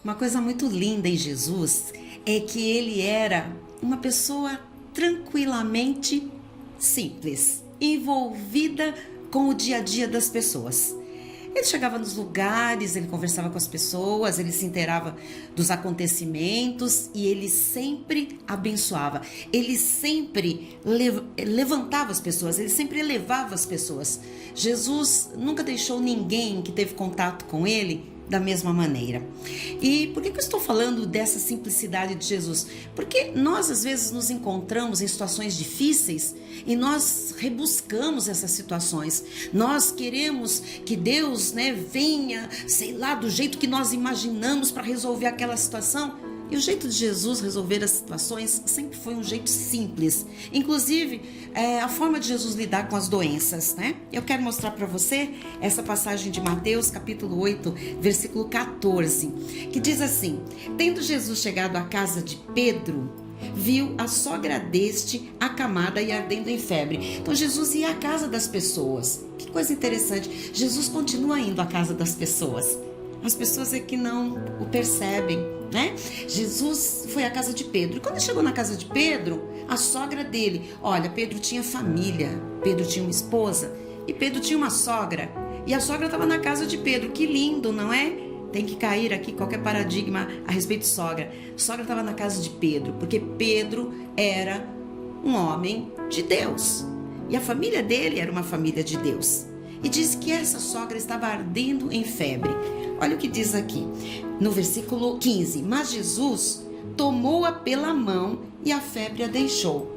Uma coisa muito linda em Jesus é que ele era uma pessoa tranquilamente simples, envolvida com o dia a dia das pessoas. Ele chegava nos lugares, ele conversava com as pessoas, ele se inteirava dos acontecimentos e ele sempre abençoava. Ele sempre levantava as pessoas, ele sempre elevava as pessoas. Jesus nunca deixou ninguém que teve contato com ele da mesma maneira. E por que eu estou falando dessa simplicidade de Jesus? Porque nós às vezes nos encontramos em situações difíceis e nós rebuscamos essas situações. Nós queremos que Deus, venha, sei lá, do jeito que nós imaginamos para resolver aquela situação. E o jeito de Jesus resolver as situações sempre foi um jeito simples. Inclusive, a forma de Jesus lidar com as doenças, Eu quero mostrar para você essa passagem de Mateus, capítulo 8, versículo 14, que diz assim: Tendo Jesus chegado à casa de Pedro, viu a sogra deste acamada e ardendo em febre. Então Jesus ia à casa das pessoas. Que coisa interessante. Jesus continua indo à casa das pessoas. As pessoas é que não o percebem, Jesus foi à casa de Pedro. E quando ele chegou na casa de Pedro, a sogra dele... Olha, Pedro tinha família, Pedro tinha uma esposa e Pedro tinha uma sogra. E a sogra estava na casa de Pedro. Que lindo, não é? Tem que cair aqui qualquer paradigma a respeito de sogra. A sogra estava na casa de Pedro, porque Pedro era um homem de Deus. E a família dele era uma família de Deus. E diz que essa sogra estava ardendo em febre. Olha o que diz aqui, no versículo 15. Mas Jesus tomou-a pela mão e a febre a deixou.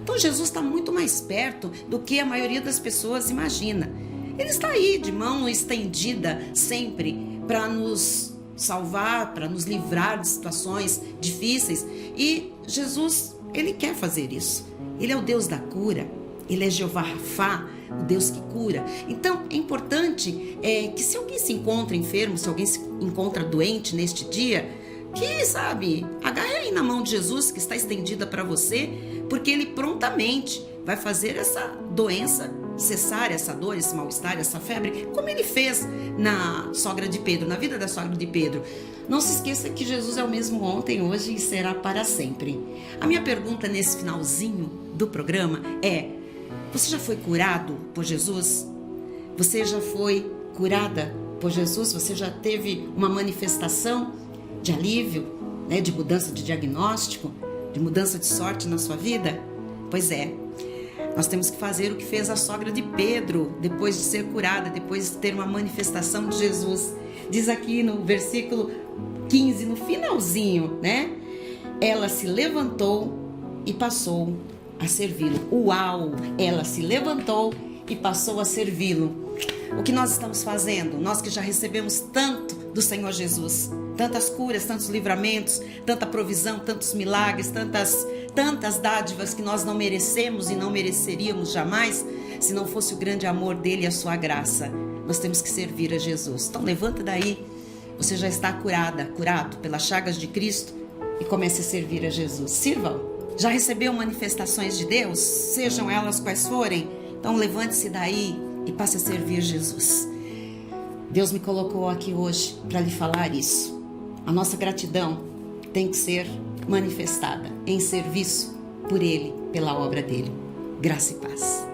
Então Jesus está muito mais perto do que a maioria das pessoas imagina. Ele está aí de mão estendida sempre para nos salvar, para nos livrar de situações difíceis. E Jesus, ele quer fazer isso. Ele é o Deus da cura. Ele é Jeová Rafá, o Deus que cura. Então, é importante que se alguém se encontra enfermo, se alguém se encontra doente neste dia, que, agarre aí na mão de Jesus que está estendida para você, porque ele prontamente vai fazer essa doença cessar, essa dor, esse mal-estar, essa febre, como ele fez na sogra de Pedro, na vida da sogra de Pedro. Não se esqueça que Jesus é o mesmo ontem, hoje e será para sempre. A minha pergunta nesse finalzinho do programa é: você já foi curado por Jesus? Você já foi curada por Jesus? Você já teve uma manifestação de alívio, de mudança de diagnóstico, de mudança de sorte na sua vida? Pois é, nós temos que fazer o que fez a sogra de Pedro, depois de ser curada, depois de ter uma manifestação de Jesus. Diz aqui no versículo 15, no finalzinho, Ela se levantou e passou a servi-lo. Uau! Ela se levantou e passou a servi-lo. O que nós estamos fazendo? Nós que já recebemos tanto do Senhor Jesus, tantas curas, tantos livramentos, tanta provisão, tantos milagres, tantas dádivas que nós não merecemos e não mereceríamos jamais, se não fosse o grande amor dele e a sua graça. Nós temos que servir a Jesus. Então levanta daí, você já está curado pelas chagas de Cristo, e comece a servir a Jesus. Sirvam. Já recebeu manifestações de Deus? Sejam elas quais forem? Então levante-se daí e passe a servir Jesus. Deus me colocou aqui hoje para lhe falar isso. A nossa gratidão tem que ser manifestada em serviço por Ele, pela obra dele. Graça e paz.